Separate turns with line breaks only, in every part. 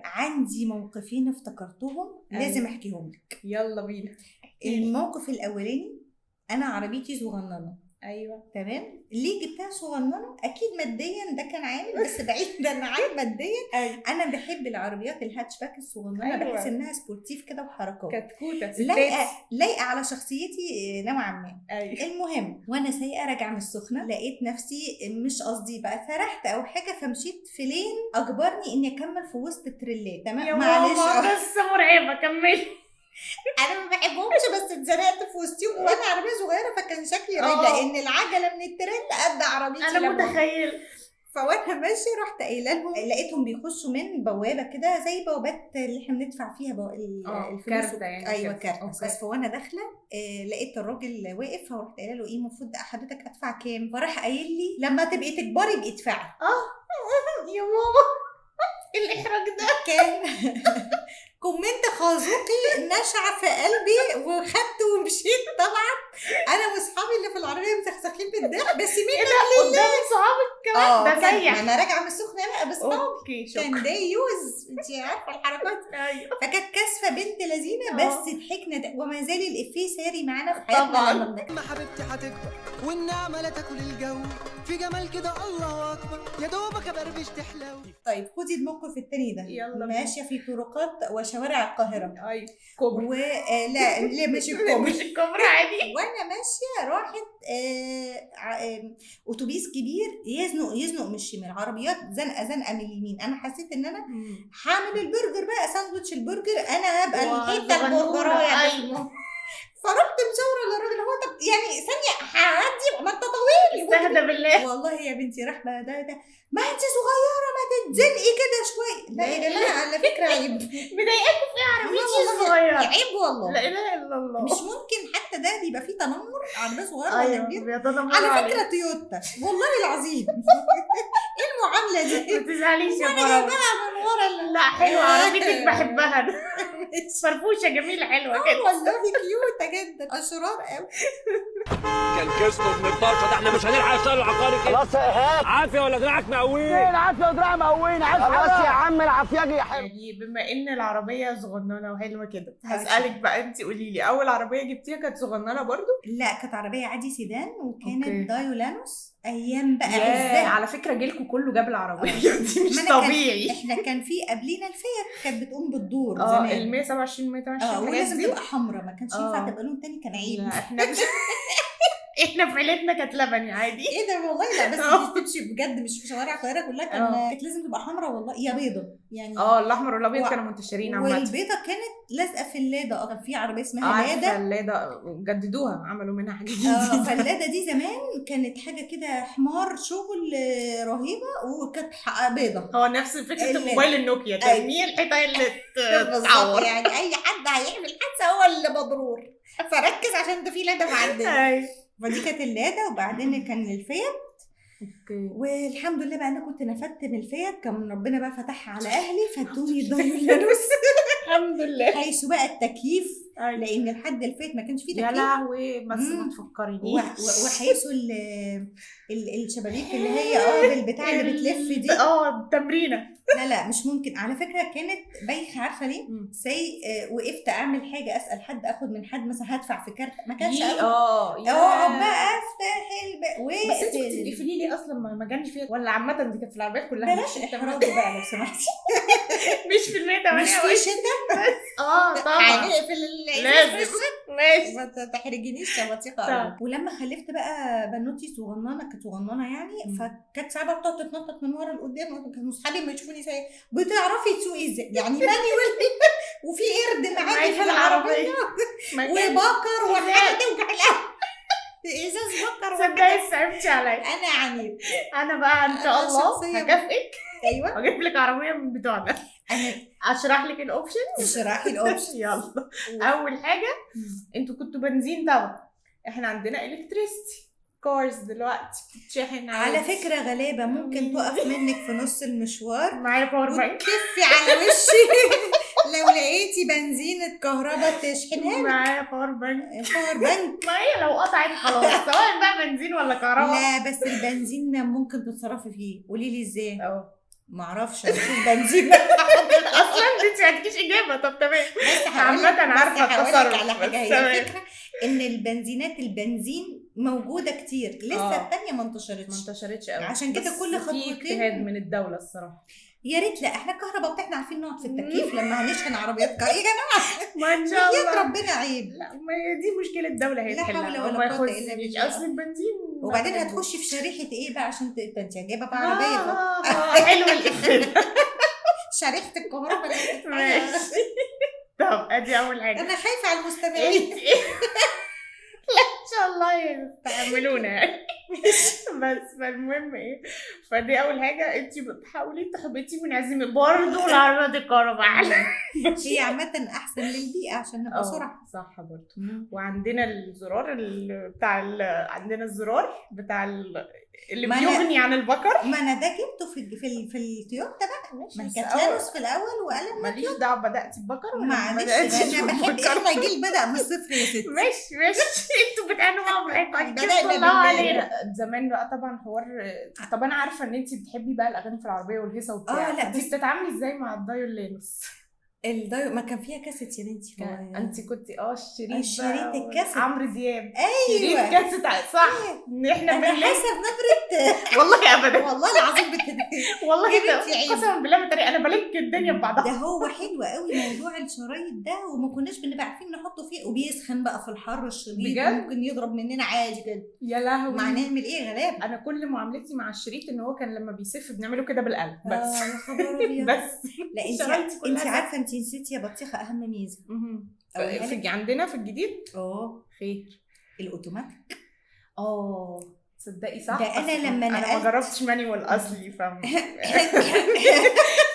عندي موقفين افتكرتهم لازم احكيهم لك.
يلا بينا.
الموقف الاولاني، انا عربيتي صغننه.
ايوه
تمام. ليه جبتها صغننه؟ اكيد ماديا ده كان عامل، بس بعيدا عن ماديا
ايوه
انا بحب العربيات الهاتشباك الصغننه.
أيوة.
بحس انها سبورتيف كده وحركات
كتكوته
لايقه على شخصيتي نوعا ما.
ايوه
المهم وانا سايقه راجعه من السخنه، لقيت نفسي مش قصدي بقى سرحت او حاجه، فمشيت في لين اجبرني اني اكمل في وسط التريلات.
يا
تمام
معلش قصه مرعبه، كملي.
انا ما بحبهمش بس اتزنقت في وسطهم وانا عربيه صغيره، فكان شكلي رهيب لان العجله من التريل قد عربيتي.
انا متخيل.
فوانا ماشيه رحت قايله لهم، لقيتهم بيخشوا من بوابه كده زي بوابات اللي احنا بندفع فيها الفلوس
كارتة يعني.
ايوه كارت. بس فوانا داخله لقيت الراجل واقف، فرحت قايله له ايه المفروض حضرتك ادفع كام؟ فراح قايل لي لما تبقي تكبري ابقي ادفعي.
يا ماما الاحراج ده
كان كومنت خازوقي نشع في قلبي، وخدت ومشيت. طبعا انا واصحابي اللي في العربيه مسخسخين بالضحك، بس مين
قدام صحابك كمان؟ ده زيك.
انا راجعه من السخنه بقى باصحابي.
اوكي شكرا.
كان ده يوز، انت عارفه الحركات.
ايوه
فكانت كاسفه بنت لذينه، بس ضحكنا وما زال الافيه ساري معانا في حياتنا.
طبعا.
لما بنضحك
ما حبيبتي هتكبر والنعمه لا تاكل الجو، في جمال كده الله اكبر، يا دوبك ابربش تحلو.
طيب خدي الموقف التاني ده.
يلا
ماشيه في طرقات وشوارع القاهره.
ايوه كوبري.
لا مش الكوبري.
مش الكوبري عادي.
وانا ماشيه راحت اتوبيس كبير يزنق من الشمال، عربيات زنقه من اليمين. انا حسيت ان انا هعمل البرجر بقى، ساندوتش البرجر، انا هبقى الحته البرجرايه.
ايوه
فرحت مشاوره للراجل، هو طب يعني ثانيه هعدي، ما انت طويل.
استهدى بالله.
والله يا بنتي راح بقى ده ما انت صغيره ما تتزنقي كده شويه. لا يا جماعه على فكره عيب.
مضايقاكوا في عربيتي صغيره؟
عيب والله.
لا اله الا الله.
مش ممكن حتى ده بيبقى فيه تنمر عربيه صغيره ولا
ايوه
كبيره.
بيتنمروا
على فكره تويوتا والله العظيم. ايه المعامله دي؟
ما تزعليش يا
وانا
فراوله.
جايباها من ورا
لا حلوه عربيتك بحبها. فرفوشه جميله حلوه كده.
والله كيوته جدا، اشرار قوي.
كان كسره من الطرشه ده، احنا مش هنلحق الشهر العقاري كده.
خلاص يا ايهاب،
عافيه ولا دراعك مقوي؟
ايه العافيه ودراع مقويين؟ عايز خلاص يا عم العافيه يا حلو.
يعني بما ان العربيه صغننه وحلوه كده، هسالك بقى انت قولي لي، اول عربيه جبتيها كانت صغننه برضو؟
لا كانت عربيه عادي سيدان، وكانت
أوكي.
دايولانوس ايام بقى
ياه،
عزها.
على فكره جيلكم كله جاب العربيه دي، مش
ما أنا
طبيعي.
احنا كان في قبلينا الفيات كانت بتقوم بالدور
ال
زمان.
127 128 الحاجات
ولازم
دي.
تبقى حمراء، ما كانش ينفع
آه.
تبقى لون تاني، كان عيب.
لا احنا احنا في عيلتنا كانت لبني عادي.
ايه ده والله. لا بس دي تمشي بجد، مش في شوارع القاهره كلها كانت لازم تبقى حمراء والله، يا بيضه يعني.
الاحمر والابيض كانوا منتشرين عامه.
والبيضه كانت لازقه في اللاده. كان في عربيه اسمها لاده.
اللاده جددوها، عملوا منها حاجه
فاللاده دي زمان كانت حاجه كده حمار شغل رهيبه، وكانت بيضه.
هو نفس فكره موبايل النوكيا، ترميه الحيطه اللي
تتعور. يعني اي حد هيعمل حادثه هو اللي مضرور، فركز عشان ده في لاده معديه. فدي كانت اللاده، وبعدين كان الفيات.
اوكي.
والحمد لله بقى انا كنت نفدت من الفيات، كان ربنا بقى فتحها على اهلي فادوني الدايولانوس.
الحمد لله.
حيث بقى التكييف، لان لحد الفيت ما كانش فيه تكييف.
يا لهوي بس ما تفكرينيش.
وحيث الشبابيك اللي هي بالبتاع اللي بتلف دي.
التمرينه.
لا مش ممكن على فكره، كانت بايخه. عارفه ليه؟ وقفت اعمل حاجه، اسال حد، اخد من حد مثلا هدفع في كارت، ما كانش اقعد بقى افتح
بس انت كنت بتقفلي لي اصلا ما جانش فيها، ولا عامه دي كانت في العربيات كلها؟
بلاش احراج بقى لو سمحتي.
مش في المية 8
مش في شتا.
طبعا
هنقفل
لازم. ماشي
ما تحرجنيش يا بطيخه. ولما خلفت بقى بنوتي صغننه، كانت صغننه يعني، فكانت ساعات بتقعد تتنطط من ورا لقدام. كانوا اصحابي ما يشوفوني سايقه، بتعرفي تسوقي ازاي يعني؟ مانيوال وفي قرد معاكي في العربيه وبكر وحاجه توجع القلب. ازاز بكر.
صدقي صعبتي عليا.
انا عنيد.
انا بقى ان شاء الله هكافئك.
ايوه
واجيب لك عربيه من بتوعنا.
انا
اشرح لك الاوبشنز.
اشرحي الاوبشن.
يلا. اول حاجه، انتوا كنتوا بنزين طبعا، احنا عندنا الكتريستي كارز دلوقتي بتشحن
على فكره غلابه، ممكن تقف منك في نص المشوار.
معايا باور بانك،
وتكفي على وشي لو لقيتي بنزينة كهرباء تشحنها.
معايا باور بانك.
باور بانك
ما هي لو قطعت خلاص، سواء بقى بنزين ولا كهرباء.
لا بس البنزين ممكن تتصرفي فيه. قولي لي ازاي؟ معرفش اشوف بنزين
اصلا انت ما عندكيش اجابه. طب تمام.
بس
عامة أنا عارفة التصرف،
على حاجه،
بس
هي
تمام.
الفكره ان البنزينات البنزين موجوده كتير لسه، الثانيه ما انتشرتش
قوي،
عشان كده كل
في
خطوتين
اجتهاد من الدوله الصراحه.
يا ريت. لا احنا الكهرباء بتاعنا عارفين نقعد في التكييف لما هنشحن عربيات كهرباء يا جماعه.
ما ان شاء
يا
الله.
ربنا عيب.
لا ما هي دي مشكله الدوله، هي
لا حول
تحلها
ولا
وما
قوة
ياخدش
إلا بالله.
اصل البنزين.
وبعدين هتخشي في شريحه ايه بقى عشان انت جايبه بقى عربيه
حلو الافيه.
شريحه الكهرباء
ماشي. طب ادي اول حاجه.
انا خايفه على المستمعين.
لا ان شاء الله يستحملونا يعني. بس فالمهم ايه، فدي اول حاجه. انت بتحاولي تحبطي من عزيمه برضه العربيات الكهرباء.
هي عامه احسن للبيئه عشان نبقى صراحه.
صح برضه. وعندنا الزرار عندنا الزرار بتاع اللي بيغني عن البكر.
ما انا ده جبته في التويوتا بقى. ما
بس
كانت لانوس في الاول وقلم
ماليش دعوه بداتي ببكر ولا
معلش
بدأتيش
انا بحب
ببكر.
احنا جيل بدا من الصفر يا ستي.
ماشي انتوا بتعانوا مع بعضكم.
بدأنا
الله
بالله.
علينا زمان بقى طبعا حوار. طب انا عارفه ان انت بتحبي بقى الاغاني في العربيه والهيصه وبتاع.
لا
انت
بس
بتتعاملي ازاي مع الدايو لينوس؟
ما كان فيها كاسيت يا بنتي.
انت كنت
شريط الكاسيت.
عمرو دياب.
ايوه
شريط كاسيت صح. ان احنا
انا
بالليل
حاسه بنبره
والله ابدا
والله العظيم
والله
يا
كده
بنتي عيب.
قسما بالله ما طريقه انا بلك الدنيا ببعضها.
ده هو حلو قوي موضوع الشرايط ده، وما كناش بنبقى عارفين نحطه فيه، وبيسخن بقى في الحر الشديد
بجد؟
ممكن يضرب مننا عادي كده.
يا لهوي.
ما هنعمل ايه غلاب.
انا كل معاملتي مع الشريط ان هو كان لما بيسف بنعمله كده بالقلم بس.
يا خبر ابيض.
بس
لا
شرايطي
انت
كلها
عارفه انت نسيتي يا بطيخه اهم ميزه.
عندنا في الجديد خير
الاوتوماتيك.
تصدقي صح.
ده انا لما
انا
نقلت
ما جربتش مانيوال اصلي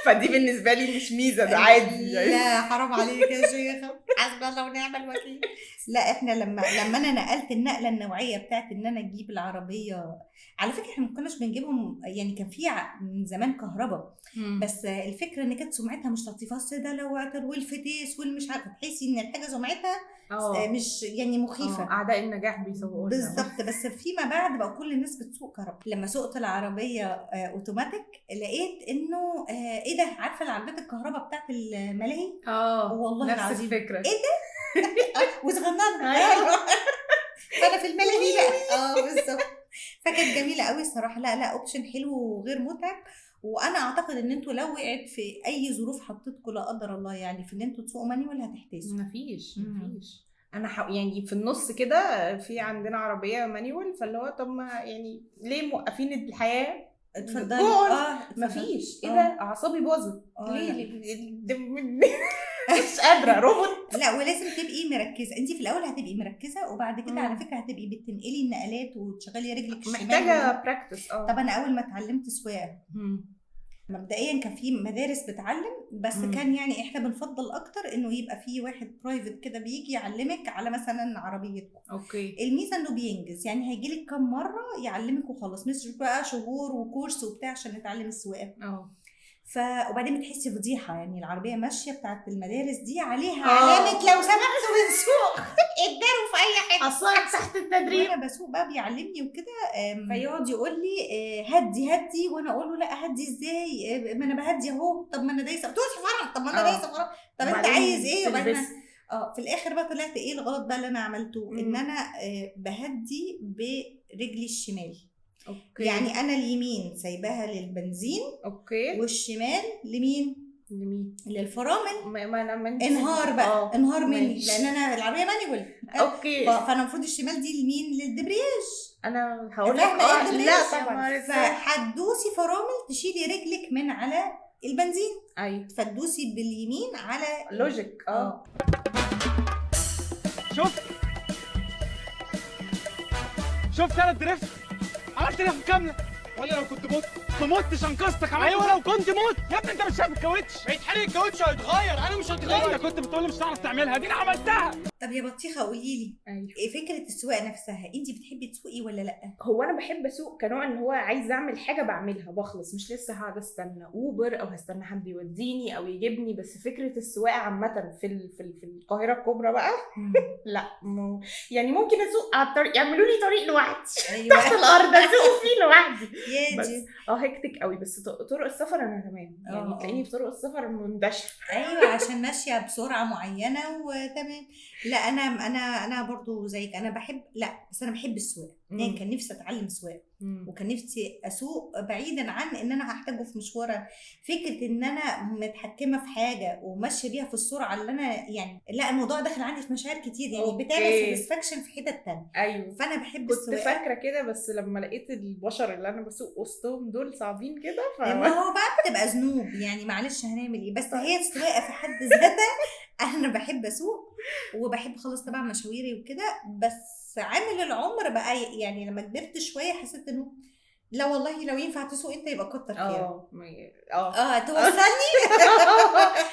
فدي بالنسبه لي مش ميزه، ده عادي يعني.
لا حرام عليك يا شيخه، حسبنا الله ونعم الوكيل. لا احنا لما انا نقلت النقله النوعيه بتاعت ان انا اجيب العربيه، على فكره احنا ما كناش بنجيبهم يعني، كان في من زمان كهرباء بس الفكره ان كانت سمعتها مش لطيفه، ده لو عطر والفتيس والمش عارفه، تحسي ان الحاجه سمعتها مش يعني مخيفه.
اعداء النجاح بيسوقوا
بالظبط. بس فيما بعد بقى كل الناس بتسوق كهرباء. لما سوقت العربيه اوتوماتيك لقيت انه ايه ده، عارفه العربيات الكهرباء بتاعت الملاهي؟ والله
نفس
العظيم
الفكره.
ايه ده وصغننا. فانا في الملاهي بقى بالظبط. فكانت جميله قوي الصراحه. لا اوبشن حلو وغير متعب. وانا اعتقد ان انتوا لو وقعت في اي ظروف حطيتكم لا قدر الله يعني في ان انتوا تسوقوا مانيوال هتحتاسوا.
مفيش انا يعني في النص كده في عندنا عربيه مانيوال، فاللي هو طب ما يعني ليه موقفين الحياه؟
اتفضلي.
مفيش. ايه ده اعصابي باظت ليه؟ مش قادره روبوت.
لا ولازم تبقي مركزه. انت في الاول هتبقي مركزه، وبعد كده على فكره هتبقي بتنقلي النقلات وتشغلي رجلك الشمال.
محتاجه براكتس.
طب انا اول ما اتعلمت سواقه مبدئيا كان في مدارس بتعلم، بس كان يعني احنا بنفضل اكتر انه يبقى في واحد برايفت كده بيجي يعلمك على مثلا عربيتكم. الميزه انه بينجز، يعني هيجيلك كم مره يعلمك وخلاص، مش بقى شهور وكورس وبتاع عشان نتعلم السواقه. وبعدين بتحسي فضيحه، يعني العربيه ماشيه بتاعت المدارس دي عليها علامه لو سمحتوا بنسوق اتداروا في اي حاجه.
اصلا تحت التدريب.
وانا بسوق بقى بيعلمني وكده، فيقعد يقول لي هدي، وانا اقول له لا هدي ازاي، ما انا بهدي اهو. طب ما انا دايسه بتوصف فرق، طب ما انا دايسه فرق، طب انت عايز ايه؟ وبعدين في الاخر بقى طلعت ايه الغلط بقى اللي انا عملته، ان انا بهدي برجلي الشمال. يعني انا اليمين سايباها للبنزين والشمال لمين للفرامل. انهار بقى انهار مني لان انا العربيه مانيوال. فانا المفروض الشمال دي لمين؟ للدبرياج.
انا هقول لك
لا طبعا. فهتدوسي فرامل تشيلي رجلك من على البنزين.
ايوه.
فتدوسي باليمين على
لوجيك.
شفت انا الدريفت عملت لفه كامله، ولا لو كنت ما متش انقذتك. ايوه لو كنت مت يا ابني. انت مش شايف الكاوتش هيتحرق؟ الكاوتش هيتغير، انا مش هتغير. انت كنت بتقول لي مش هتعرف تعملها، دي انا عملتها.
طب يا بطيخه قولي لي ايه فكره السواقه نفسها؟ انت بتحبي تسوقي ولا لا؟
هو انا بحب اسوق كنوع ان هو عايز اعمل حاجه بعملها بخلص، مش لسه هقعد استنى اوبر او هستنى حد يوديني او يجيبني. بس فكره السواقه عامه في القاهره الكبرى بقى لا يعني ممكن اسوق على الطريق، يعملوا لي طريق لوحدي تحت الارض اسوق فيه لوحدي.
بس
هيكتك قوي، بس طرق السفر انا تمام يعني، تلاقيني في طرق السفر مندشر.
ايوه عشان ماشيه بسرعه معينه وتمام. لا انا برضو زيك، انا بحب، لا بس انا بحب السواقه يعني. كان نفسي اتعلم سواقه وكان نفسي اسوق بعيدا عن ان انا هحتاجه في مشوار. فكره ان انا متحكمه في حاجه وماشيه بيها في السرعه اللي انا يعني، لا الموضوع داخل عندي في مشاعر كتير يعني، بتعمل ساتسفاكشن في حتت تانية.
ايوه
فانا بحب
كنت
السواقه.
فاكره كده، بس لما لقيت البشر اللي انا بسوق وسطهم دول صعبين كده
ما هو بقى بتبقى ذنوب يعني، معلش هنعمل ايه. بس هي السواقه في حد ذاتها انا بحب اسوق وبحب اخلص طبعا مشاويري وكده. بس عامل العمر بقى يعني لما كبرت شويه حسيت انه لا والله لو ينفع تسوق انت يبقى كتر خيرك. توصلني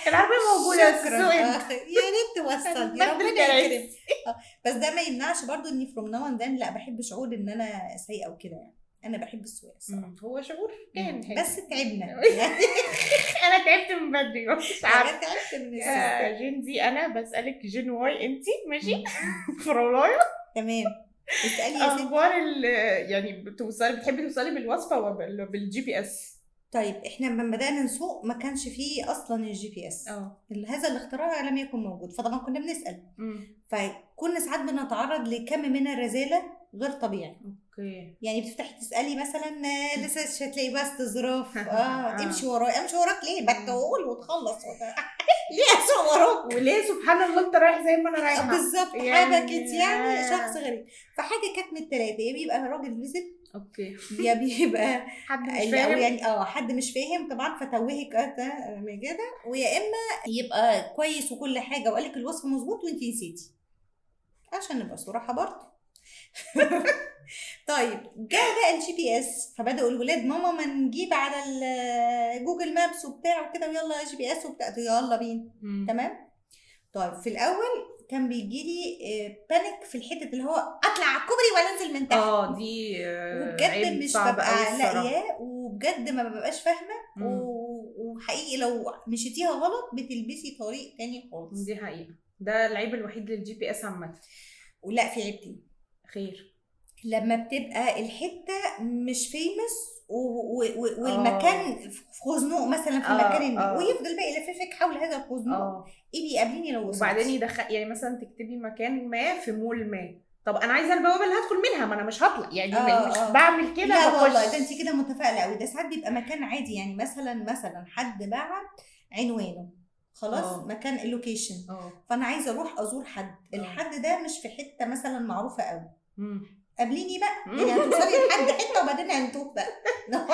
العربيه موجوده بس
شكرا. يا ريت توصلني ربنا يكرمك. بس ده ما يمنعش برضو اني فروم ناو اند ذن لا بحب شعور ان انا سايقه وكده يعني. انا بحب السواقه الصراحه.
هو شعور كان حلو
بس تعبنا يعني.
انا تعبت من بدري مش عارفه.
تعبت من السواقه.
جين دي انا بسالك جين واي انتي ماشي فرولايه
تمام. اسالي يا ستي.
اخبار يعني بتحبي توصلي بالوصفه ولا بالجي بي اس؟
طيب احنا لما بدانا نسوق ما كانش فيه اصلا الجي بي اس. هذا الاختراع لم يكن موجود، فطبعا كنا بنسال. فكنا ساعات بنتعرض لكم من الرذاله غير طبيعي.
اوكي.
يعني بتفتحي تسالي مثلا لسه مش هتلاقي بس استظراف امشي ورايا. امشي وراك ليه؟ بتقول وتخلص ليه اسوق وراك؟
وليه سبحان الله انت رايح زي ما انا رايحه
بالظبط.
يعني
حبكت يعني شخص غريب. فحاجه كانت من الثلاثه، يا بيبقى راجل فيزيت
اوكي
يا بيبقى
حد مش فاهم
يعني حد مش فاهم طبعا فتوهك كده، ويا اما يبقى كويس وكل حاجه وقالك الوصف مظبوط وانت نسيتي، عشان نبقى صراحه برضه. طيب جاء بقى الجي بي اس، فبداوا الولاد ماما ما نجيب على جوجل مابس وبتاع وكده ويلا جي بي اس وبتاع، يلا بينا. تمام. طيب في الاول كان بيجي لي بانيك في الحته اللي هو اطلع على الكوبري ولا انزل من تحت.
دي
وبجد مش ببقى لاقياه، وبجد ما ببقاش فاهمه. وحقيقي لو مشيتيها غلط بتلبسي طريق تاني خالص.
دي حقيقه، ده العيب الوحيد للجي بي اس عامه.
ولا في عيب تاني
خير
لما بتبقى الحته مش فيمس والمكان في خزنوق مثلا في مكان ويفضل بقى يلففك حول هذا الخزنوق. ايه بيقابلني لو وصلت؟
وبعدين يدخل يعني مثلا تكتبي مكان ما في مول ما، طب انا عايزه البوابه اللي هدخل منها، ما انا مش هطلع يعني. مش بعمل كده.
لا والله ده انت كده متفائله قوي. ده ساعات بيبقى مكان عادي يعني، مثلا حد بعت عنوانه خلاص مكان اللوكيشن، فانا عايزه اروح ازور حد. الحد ده مش في حته مثلا معروفه قوي. قابليني بقى يعني هتوصلي لحد حته وبعدين هنتوه بقى انه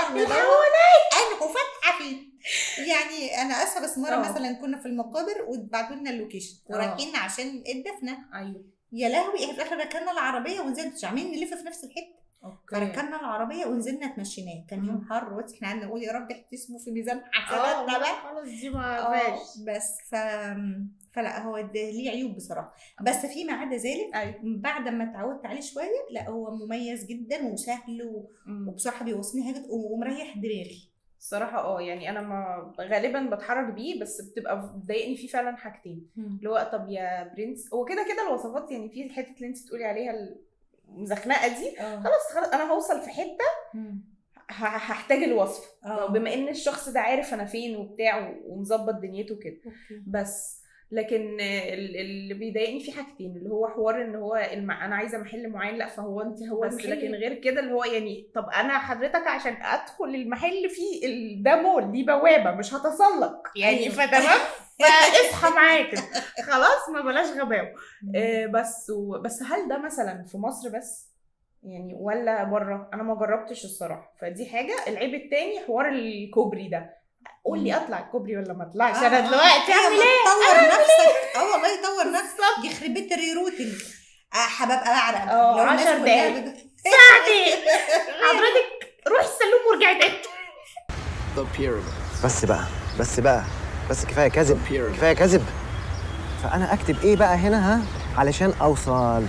فاتحه فين يعني. انا اسفه بس مره مثلا كنا في المقابر وبعتوا لنا اللوكيشن ورايحين عشان الدفنه.
ايوه
يا لهوي. احنا في الاخر ركننا العربيه ونزلنا، مش عاملين نلف في نفس الحته. فركننا العربيه ونزلنا اتمشينا. كان يوم حر وقت احنا قعدنا نقول يا رب احتسبوا في ميزان حسناتنا بقى
خلاص دي ما فيش.
بس فلا هو ده ليه عيوب بصراحه. بس فيما عدا ذلك بعد ما اتعودت عليه شويه لا هو مميز جدا وسهل وبصراحه بيوصلني حاجات ومريح دماغي
الصراحه. يعني انا ما غالبا بتحرك بيه، بس بتبقى بتضايقني فيه فعلا حاجتين. اللي هو طب يا برنس هو كده الوصفات يعني في الحته اللي انت تقولي عليها المزخنقه دي خلاص انا هوصل في حته هحتاج الوصف بما ان الشخص ده عارف انا فين وبتاع ومظبط دنيته كده. بس لكن اللي بيضايقني فيه حاجتين، اللي هو حوار ان هو انا عايزه محل معين، لا فهو انت هو بس المحل. لكن غير كده اللي هو يعني طب انا حضرتك عشان ادخل المحل فيه ده مول دي بوابه مش هتسلق يعني. فتمام فاصحى معاك خلاص ما بلاش غباوه. بس هل ده مثلا في مصر بس يعني ولا بره؟ انا ما جربتش الصراحه. فدي حاجه. العيب التاني حوار الكوبري ده. قول لي اطلع الكوبري ولا ما اطلعش؟ انا دلوقتي اعمل ايه؟
طور نفسك. والله يطور نفسك. يخرب بيت الريروتين هبقى بعرق
10 دقايق ساعتين. حضرتك روحي السلوم وارجعي تاني.
بس كفايه كذب. فانا اكتب ايه بقى هنا علشان اوصل؟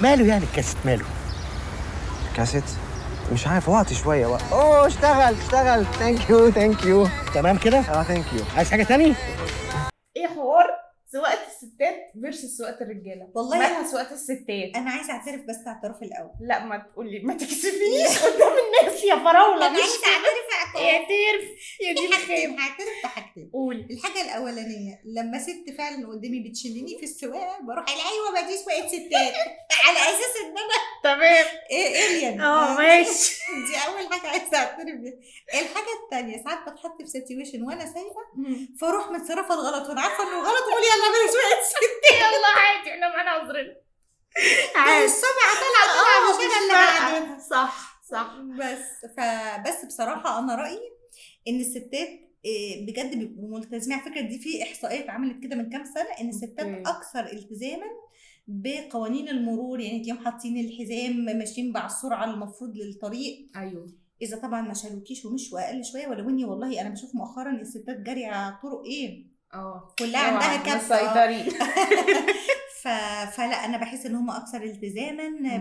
ماله يعني الكاسيت ماله؟
كاسيت مش عارف وقت شويه اشتغل. ثانك يو
تمام كده؟
ثانك يو.
عايز حاجه تاني؟
ايه حوار سواقه الستات بعتبرش سواقه الرجاله،
والله
مالها سواقه الستات.
انا عايزه اعترف بس اعتراف الاول.
لا ما تقولي، ما تكسفنيش قدام الناس يا فراوله.
انا عايزه اعترف
اعترف يا دي الخير.
بحاجتين، هعترف بحاجتين.
قولي.
الحاجه الاولانيه لما ست فعلا قدامي بتشلني في السواقه بروح ايوه ما دي سواقه ستات على اساس ان انا
تمام.
الين.
ماشي.
دي اول حاجه عايزه اعترف بيها. الحاجه الثانيه ساعات بتحط في سيتويشن وانا سايقه فاروح متصرفه الغلط وانا عارفه انه غلط واقول يلا بلاش سواقه ست.
يلا عادي احنا معانا عذرنا.
السمعه طالعه مش انا اللي بعملها.
صح.
بس بصراحه انا رايي ان الستات بجد بيبقوا ملتزمين. على فكره دي في احصائيات اتعملت كده من كام سنه ان الستات اكثر التزاما بقوانين المرور، يعني تلاقيهم حاطين الحزام، ماشيين مع السرعه المفروض للطريق.
ايوه
اذا طبعا ما شالوكيش ومشوا اقل شويه، ولو اني والله انا بشوف مؤخرا الستات جاريه على الطرق كلها عندها كبسه
مسيطرين.
فلا انا بحس ان هم اكثر التزاما،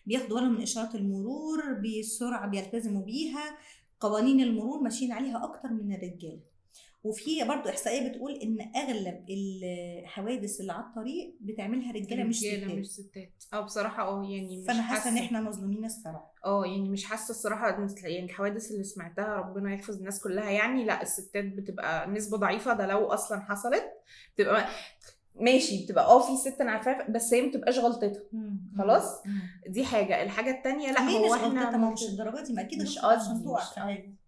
بياخدوا بالهم من اشارات المرور، بالسرعه بيلتزموا بيها، قوانين المرور ماشيين عليها اكتر من الرجال. وفي برضو احصائيه بتقول ان اغلب الحوادث اللي على الطريق بتعملها رجاله مش ستات.
بصراحه يعني مش
فانا حاسه ان احنا مظلومين الصراحه.
يعني مش حاسه الصراحه، يعني الحوادث اللي سمعتها ربنا يحفظ الناس كلها، يعني لا الستات بتبقى نسبه ضعيفه، ده لو اصلا حصلت بتبقى ماشي، بتبقى في ست انا عارفاها بس هي ما بتبقاش غلطتها خلاص. دي حاجه. الحاجه الثانيه لا هو احنا
مش الدرجه دي، ما اكيد
مش قصدي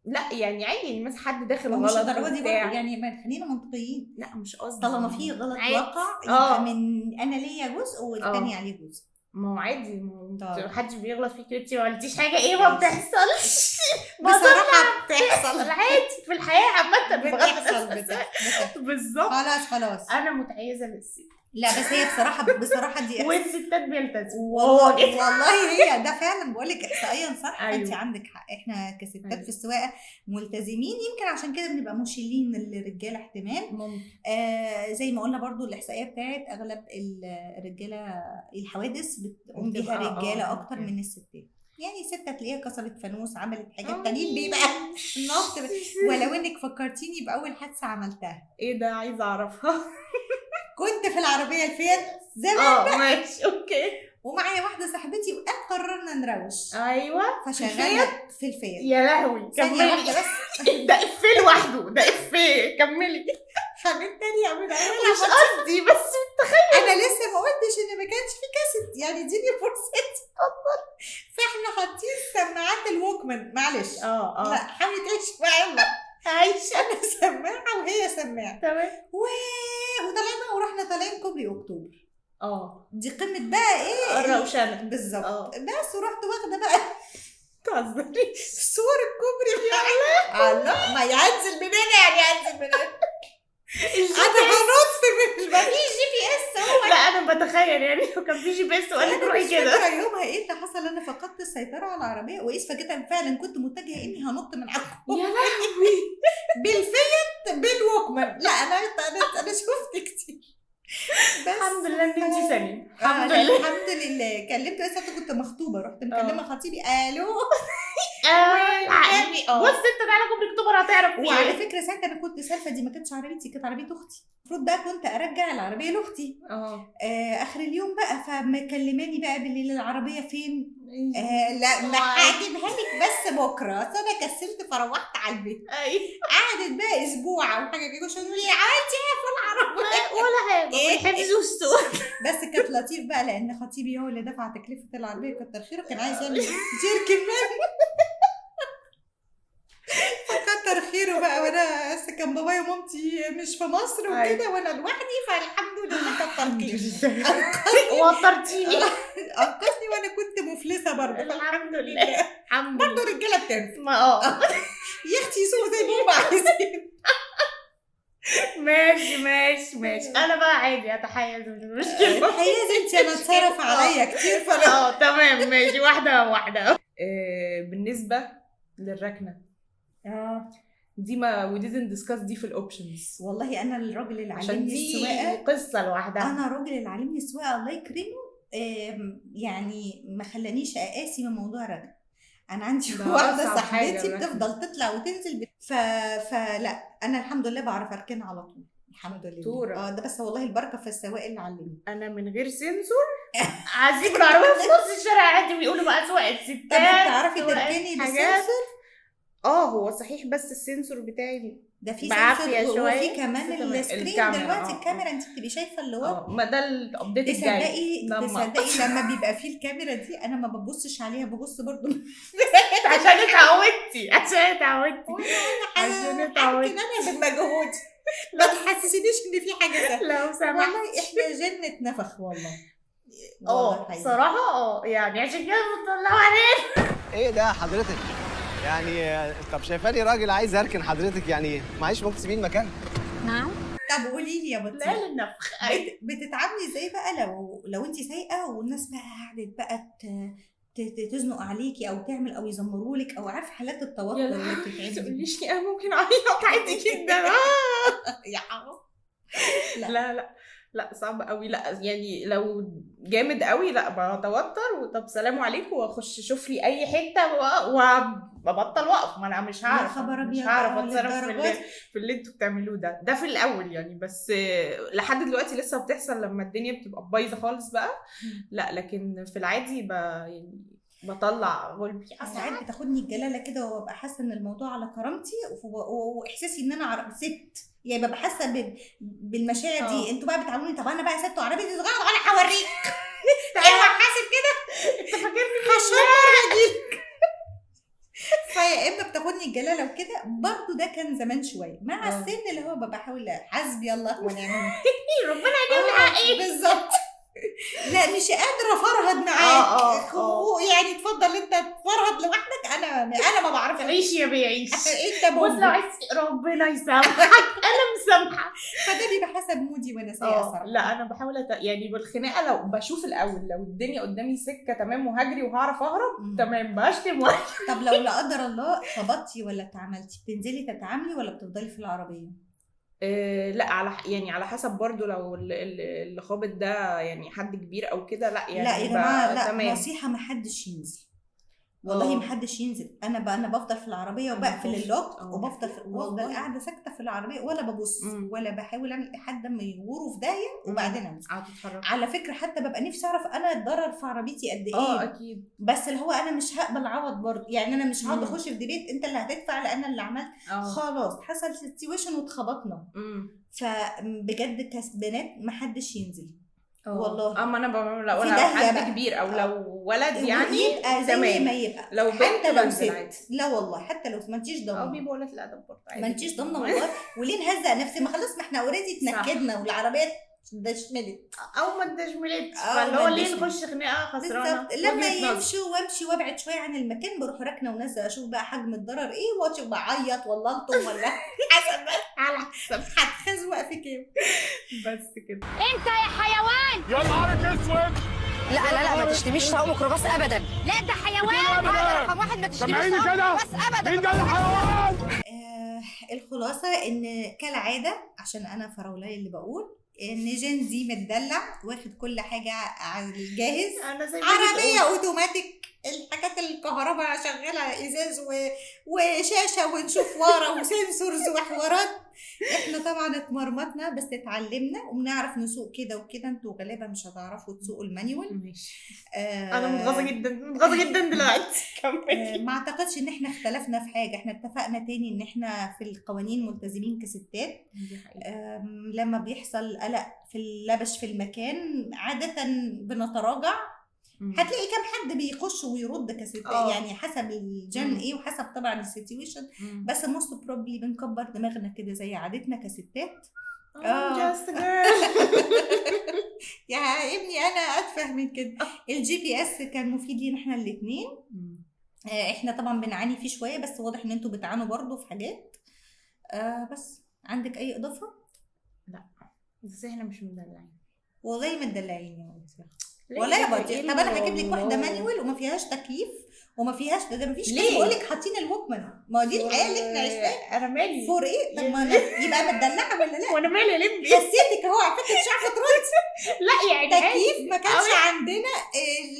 لا يعني عادي يعني مثلا حد داخل غلط
مش الدرجه دي برضه، يعني ما خلينا منطقيين.
لا مش قصدي
طالما في غلط وقع يبقى من انا ليا جزء والثاني عليه جزء.
ما هو عادي، ما حدش بيغلط فيك انت ما قلتيش حاجه ما بتحصلش.
بصراحه بتحصل
عادي في الحياه عامه،
بتحصل
بالظبط.
خلاص
انا متحيزه للست.
لا بس هي بصراحه دي
والستات بيلتزموا
والله هي ده فعلا بقول لك احصائيا صح.
أيوة.
انت عندك حق، احنا كستات في السواقه ملتزمين، يمكن عشان كده بنبقى مشيلين للرجاله احتمال. زي ما قلنا برضو الاحصائيه بتاعت اغلب الرجاله الحوادث بتقوم بيها رجاله اكتر من الستات. يعني ستة تلاقيها كسرت فانوس، عملت حاجات تانيين بيبقى نط. ولو انك فكرتيني باول حادثه عملتها.
ايه ده؟ عايزه اعرفها.
كنت في العربيه الفيات زمان
ماشي اوكي،
ومعايا واحده صاحبتي وقت قررنا نروش.
ايوه
فشغلنا في الفيات.
يا لهوي كملي بس. ده افيه لوحده، ده افيه. كملي.
هنتريق من
مش قصدي بس تخيل
انا لسه ما قلتش ان ما كانش في كاسيت، يعني اديني فرصتي. فاحنا حاطين سماعات الووكمان. معلش لا حاولي تعيشي معايا. يلا عايشه انا سماعه وهي سماعه.
تمام.
وطلعنا ورحنا طالعين كوبري اكتوبر. دي قمه بقى
الروشنه
بالظبط. بس ورحت واخده بقى
تهزري
صور الكوبري بتاعنا. الله ما ينزل من هنا، يعني ينزل من هنا. انا هنط ما فيش GPS.
لا انا بتخيل يعني لو كان في GPS وقال لك روحي كده.
يومها ايه اللي حصل؟ انا فقدت السيطره على العربيه وقيس فجاه فعلا كنت متجهه اني هنط من على الكوبري.
يا لهوي
بالفيت بالووكمان. لا انا شفت كتير.
الحمد لله ان انت سليم. الحمد
لله. كلمت بس كنت مخطوبه، رحت مكلمه خطيبي. الو
بص انت تعالى كوبري اكتوبر هتعرف.
وعلى فكره ساعتها انا كنت سالفه، دي ما كانتش عربيتي، كانت عربيه اختي. المفروض بقى كنت ارجع العربيه لاختي اخر اليوم بقى. فمكلماني بقى بالليل العربيه فين؟ لا ما هجيبها لك بس بكره. انا كسلت فروحت على البيت. قعدت بقى اسبوع او حاجه كده عشان تقول لي عملتي ايه في العربيه
ولا حاجه. حفظوا السوق.
بس كانت لطيف بقى لان خطيبي هو اللي دفع تكلفه العربيه، كتر خيره. كان عايز يعمل جيركن مال. فكتر خيره بقى. وانا كان بابايا ومامتي مش في مصر وكده وانا لوحدي، فالحمد لله كتر خير.
وطرتيني
انقذني وانا كنت مفلسه برضه.
الحمد لله.
برضه الرجاله بتنفع.
ما
يا اختي يسوقوا زي ما هم عايزين.
ماشي. انا بقى عادي اتحيز، مش مشكله.
تحيز انت، انا اتصرف عليا كتير. فانا
تمام ماشي. واحده. بالنسبه للركنه دي ما we didn't discuss دي في الاوبشنز.
والله انا الراجل اللي
عشان
علمني
دي
السواقه
قصه لوحدها.
انا الراجل اللي علمني السواقه الله يكرمه يعني ما خلانيش اقاسي من موضوع الركن. انا عندي واحده صاحبتي بتفضل تطلع وتنزل فلا انا الحمد لله بعرف اركنها على طول. الحمد لله.
دكتورة.
ده بس والله البركه في السواق اللي علمني.
انا من غير سنسور عازيب العربيه في نص الشارع عادي، ويقولوا بقى سواقه ستات.
طب بتعرفي
سواقة
تركني
حاجات.
بالسنسور؟
هو صحيح، بس السنسور بتاعي
ده في
بعافية
سنسور
شوية.
وفي كمان
بس تمام.
السكرين
الكاميرا،
دلوقتي الكاميرا انت بتبقي شايفه اللي هو.
ما ده الابديت الجاي.
تصدقي لما بيبقى فيه الكاميرا دي انا ما ببصش عليها، ببص برضو
عشان اتعودتي عشان اتعودتي.
لكن انا بمجهود ما تحسسينيش ان في حاجه ده.
لو سمحت.
والله احنا جنة نفخ والله. حقيقي.
صراحة يعني عشان كده بتطلعوا علينا.
ايه ده حضرتك؟ يعني طب شايفاني راجل عايز اركن حضرتك، يعني معيش ممكن تسيبين مكان؟
طب قولي لي يا بطيخ،
لا للنفخ.
بتتعاملي ازاي بقى لو انت سايقه والناس بقى قعدت بقى تزنق عليكي او تعمل او يزمروا لك، او عارف حالات التوتر اللي
ما
بتتعمل.
تقوليش لي انا ممكن اعيط عادي جدا.
يا حرام.
لا صعب قوي. لا يعني لو جامد قوي لا بتوتر، وطب سلام عليكم واخش اشوف لي اي حته وببطل وقف. ما انا مش هعرف،
خبر
مش
أبيض
هعرف
على
اتصرف
الدرجات.
في اللي انتوا بتعملوه ده في الاول يعني. بس لحد دلوقتي لسه بتحصل لما الدنيا بتبقى بايظه خالص بقى. لا لكن في العادي يعني بطلع غلبي.
ساعات بتاخدني الجلاله كده وببقى حاسه ان الموضوع على كرامتي، واحساسي ان انا ست، يعني ببقى حاسه بالمشاعر دي. انتوا بقى بتعاملوني، طب انا بقى ست وعربيتي صغيره وانا هوريك. ايوه حاسب كده،
انت فاكرني
هشمر. فيا اما بتاخدني الجلاله وكده برضو. ده كان زمان شويه مع السن اللي هو ببقى بحاول حسبي الله ونعم
ربنا يجيب حقي.
بالظبط. لا مش قادره افرهد معاك. يعني اتفضل انت تفرهد لوحدك، انا ما بعرفش.
عيش يا بيعيش.
انت
بص لو عايز ربنا يسامحك انا مسامحه.
فده بيبقى حسب مودي وانا سايقه صراحه.
لا انا بحاول يعني بالخناقه لو بشوف الاول لو الدنيا قدامي سكه تمام وهجري وهعرف اهرب تمام بشتم.
طب لو لا قدر الله خبطتي ولا اتعملتي، بتنزلي تتعاملي ولا بتفضلي في العربيه؟
لا على حسب برضو لو اللي خابط ده يعني حد كبير او كده. لا يعني
لا يا جماعه، لا
تمام.
نصيحه ما حدش ينزل والله. ما حدش ينزل. انا بفضل في العربيه وبقفل اللوك وبفضل قاعده ساكته في العربيه ولا ببص ولا بحاول اعمل حد ما يغوروا في داهيه وبعدين انزل. على فكره حتى ببقى نفسي اعرف انا اتضرر في عربيتي قد ايه.
اكيد.
بس اللي هو انا مش هقبل عوض برضه، يعني انا مش هقعد اخش في ديبيت انت اللي هتدفع لان اللي عملت. خلاص حصل سيتويشن واتخبطنا. فبجد كسبانات ما حدش ينزل والله.
اما انا لو حد كبير او لو ولد يعني
يبقى زي ما يبقى.
لو
حتى لو ست، لا والله حتى لو ما انتيش ضامنه.
بيبقوا قلة الادب برضه
ما انتيش ضامنه والله. وليه نهزق نفسي؟ ما خلاص ما احنا اوريدي اتنكدنا والعربيه دشملت
او ما دشملتش. فاللي هو ليه نخش خناقه خسرانه؟
لما يمشوا وامشي وابعد شويه عن المكان بروح راكنه ونازله اشوف بقى حجم الضرر ايه، واشوف بعيط ولا الطم ولا حسب
على حسب
هتخزوق في كام.
بس كده.
انت يا حيوان.
يا نهارك اسود.
لا ما تشتميش سواق ميكروباص ابدا. لا ده حيوان. رقم واحد ما تشتميش سواق ميكروباص ابدا.
مين ده الحيوان؟
الخلاصه ان كالعاده عشان انا فراولاي اللي بقول ان جين زي متدلع واخد كل حاجه على الجاهز. عربيه اوتوماتيك، الحاجات الكهرباء شغاله ازاز وشاشه ونشوف ورا وسنسورز وحوارات. احنا طبعا اتمرمطنا بس اتعلمنا وبنعرف نسوق كده وكده. انتوا غالبا مش هتعرفوا تسوقوا المانيوال.
انا متغاظه جدا دلوقتي.
ما اعتقدش ان احنا اختلفنا في حاجه. احنا اتفقنا تاني ان احنا في القوانين ملتزمين كستات. لما بيحصل قلق في اللبش في المكان عاده بنتراجع. هتلاقي كم حد بيخش ويرد كستات يعني حسب الجن ايه وحسب طبعا السيتويشن. بس موست بروبلي بنكبر دماغنا كده زي عادتنا كستات.
just a girl.
يا ابني انا اتفه من كده. الجي بي اس كان مفيد لينا احنا الاثنين. احنا طبعا بنعاني فيه شويه بس واضح ان انتوا بتعانوا برضو في حاجات. بس عندك اي اضافه؟
لا بس احنا مش مدلعين
والله مدلعين يا ولد والله يا بطيء. طب انا هجيب لك واحده مانيوال وما فيهاش تكييف وما فيهاش ده ما فيش كده. بقول لك حاطين الوكمان. ما دي الحياه اللي احنا عايشينها.
انا مالي
فور ايه؟ طب ما يبقى متدلعه ولا لا؟
وانا مالي لمبي
حسيتك اهو على فكره مش عارفه تردي.
لا يعني
تكييف ما كانش عندنا.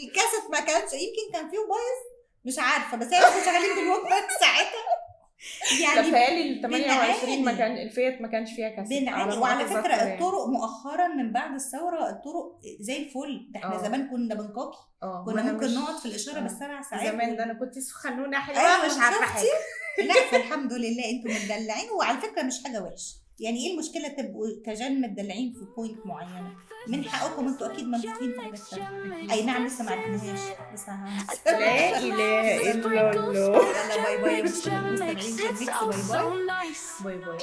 الكاسيت ما كانش، يمكن كان فيه بايظ مش عارفه. بس احنا كنا شغالين بالوكمان ساعتها. يعني
تخيلي ال 28 ما
بنعاني.
كان الفيت ما كانش فيها كاسيت.
بنعاني. وعلى
ما
فكره
أتذكر يعني.
الطرق مؤخرا من بعد الثوره الطرق زي الفل. ده احنا زمان كنا بنكاكي، كنا ممكن نقعد في الاشاره بالسبع ساعات.
زمان ده انا كنت خنونه حلوه
أيوة
مش عارفه
شفتي؟
حاجه.
لا فالحمد لله انتوا متدلعين، وعلى فكره مش حاجه وحشه. يعني ايه المشكله تبقوا كجان متدلعين في بوينت معينه؟ من حقكم انتوا اكيد مبسوطين في حاجات تانية. اي نعم لسه ما عرفناهاش لسه
لا اله الا الله.
يلا باي باي يا مستمعين. باي باي.
باي باي.